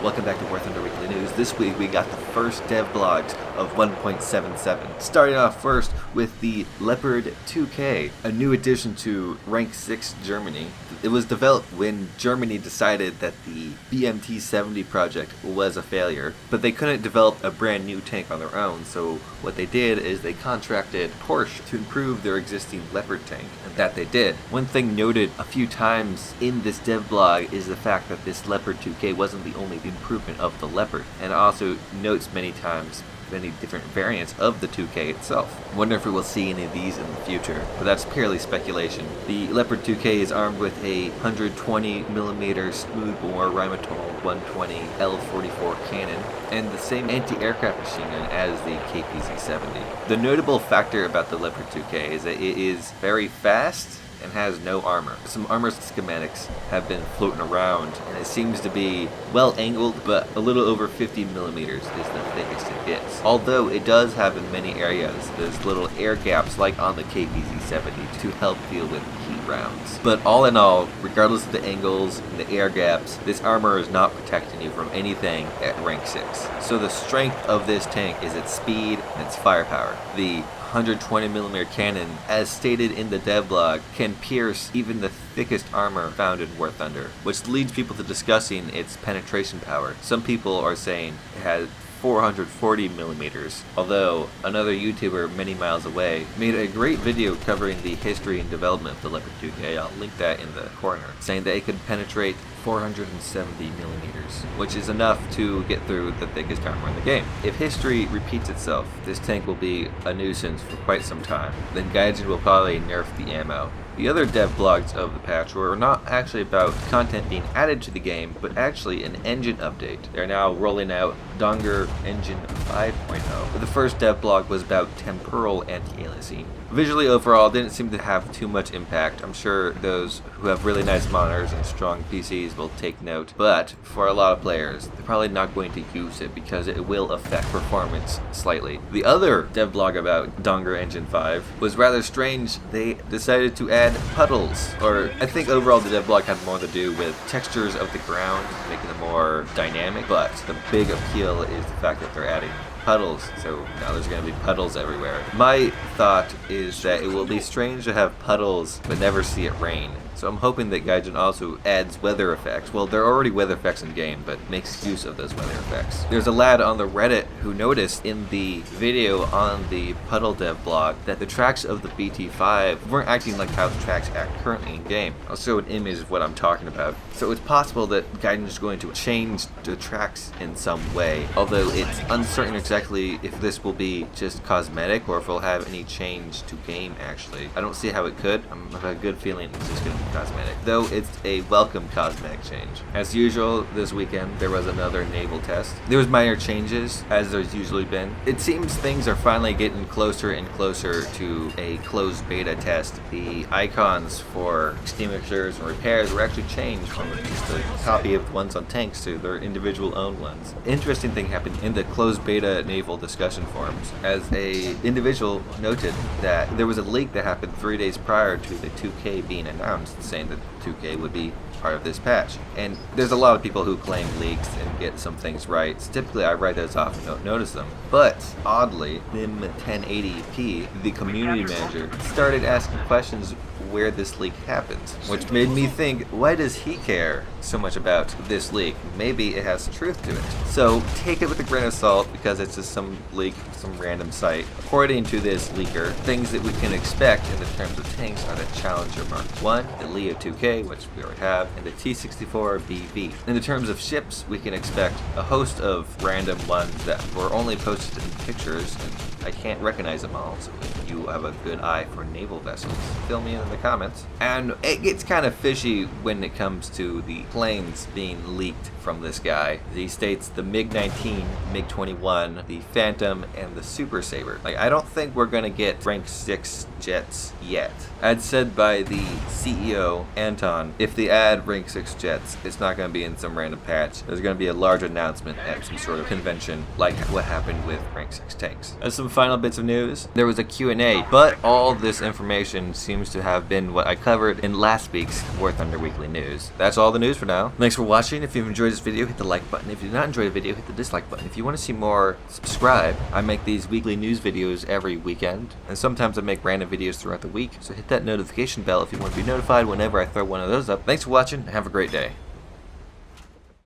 Welcome back to War Thunder Weekly News. This week we got the first Devblogs of 1.77. Starting off first with the Leopard 2K, a new addition to Rank 6 Germany. It was developed when Germany decided that the BMT-70 project was a failure, but they couldn't develop a brand new tank on their own, so what they did is they contracted Porsche to improve their existing Leopard tank, and that they did. One thing noted a few times in this devblog is the fact that this Leopard 2K wasn't the only improvement of the Leopard, and also notes many times many different variants of the 2K itself. Wonder if we will see any of these in the future, but that's purely speculation. The Leopard 2K is armed with a 120mm smoothbore Rheinmetall 120 L44 cannon and the same anti-aircraft machine gun as the KPZ-70. The notable factor about the Leopard 2K is that it is very fast and has no armor. Some armor schematics have been floating around, and it seems to be well angled, but a little over 50mm is the thickest it gets. Although it does have in many areas those little air gaps like on the KPZ-70 to help deal with heat rounds. But all in all, regardless of the angles and the air gaps, this armor is not protecting you from anything at rank 6. So the strength of this tank is its speed and its firepower. The 120mm cannon, as stated in the devblog, can pierce even the thickest armor found in War Thunder, which leads people to discussing its penetration power. Some people are saying it has 440mm, although another YouTuber many miles away made a great video covering the history and development of the Leopard 2K, I'll link that in the corner, saying that it could penetrate 470mm, which is enough to get through the thickest armor in the game. If history repeats itself, this tank will be a nuisance for quite some time. Then Gaijin will probably nerf the ammo. The other devblogs of the patch were not actually about content being added to the game, but actually an engine update. They're now rolling out Dagor Engine 5.0. The first devblog was about Temporal Anti-Aliasing. Visually overall, didn't seem to have too much impact. I'm sure those who have really nice monitors and strong PCs will take note, but for a lot of players, they're probably not going to use it because it will affect performance slightly. The other devblog about Dagor Engine 5 was rather strange. They decided to add puddles, or I think overall the devblog had more to do with textures of the ground, making them more dynamic, but the big appeal is the fact that they're adding puddles, so now there's going to be puddles everywhere. My thought is that it will be strange to have puddles but never see it rain. So I'm hoping that Gaijin also adds weather effects. Well, there are already weather effects in game, but makes use of those weather effects. There's a lad on the Reddit who noticed in the video on the Puddle Dev blog that the tracks of the BT5 weren't acting like how the tracks act currently in game. I'll show an image of what I'm talking about. So it's possible that Gaijin is going to change the tracks in some way, although it's uncertain exactly if this will be just cosmetic or if it'll have any change to game actually. I don't see how it could. I have a good feeling it's just going to be cosmetic, though it's a welcome cosmetic change. As usual, this weekend there was another naval test. There was minor changes, as there's usually been. It seems things are finally getting closer and closer to a closed beta test. The icons for extinguishers and repairs were actually changed from just a copy of the ones on tanks to their individual own ones. Interesting thing happened in the closed beta naval discussion forums, as a individual noted that there was a leak that happened 3 days prior to the 2K being announced, saying that 2K would be part of this patch. And there's a lot of people who claim leaks and get some things right. So typically I write those off and don't notice them. But oddly, Nim 1080p, the community manager, started asking questions where this leak happens, which made me think, why does he care so much about this leak? Maybe it has truth to it. So take it with a grain of salt because it's just some leak, some random site. According to this leaker, things that we can expect in the terms of tanks are the Challenger Mark 1, the Leo 2K, which we already have, and the T-64BB. In the terms of ships, we can expect a host of random ones that were only posted in pictures, and I can't recognize them all, so if you have a good eye for naval vessels, fill me in the comments. And it gets kind of fishy when it comes to the planes being leaked from this guy. He states the MiG-19, MiG-21, the Phantom, and the Super Sabre. Like, I don't think we're gonna get rank 6 jets yet. As said by the CEO, Anton, if they add rank 6 jets, it's not gonna be in some random patch. There's gonna be a large announcement at some sort of convention, like what happened with rank 6 tanks. As some final bits of news. There was a Q&A, but all this information seems to have been what I covered in last week's War Thunder Weekly News. That's all the news for now. Thanks for watching. If you've enjoyed this video, hit the like button. If you did not enjoy the video, hit the dislike button. If you want to see more, subscribe. I make these weekly news videos every weekend, and sometimes I make random videos throughout the week, so hit that notification bell if you want to be notified whenever I throw one of those up. Thanks for watching, and have a great day.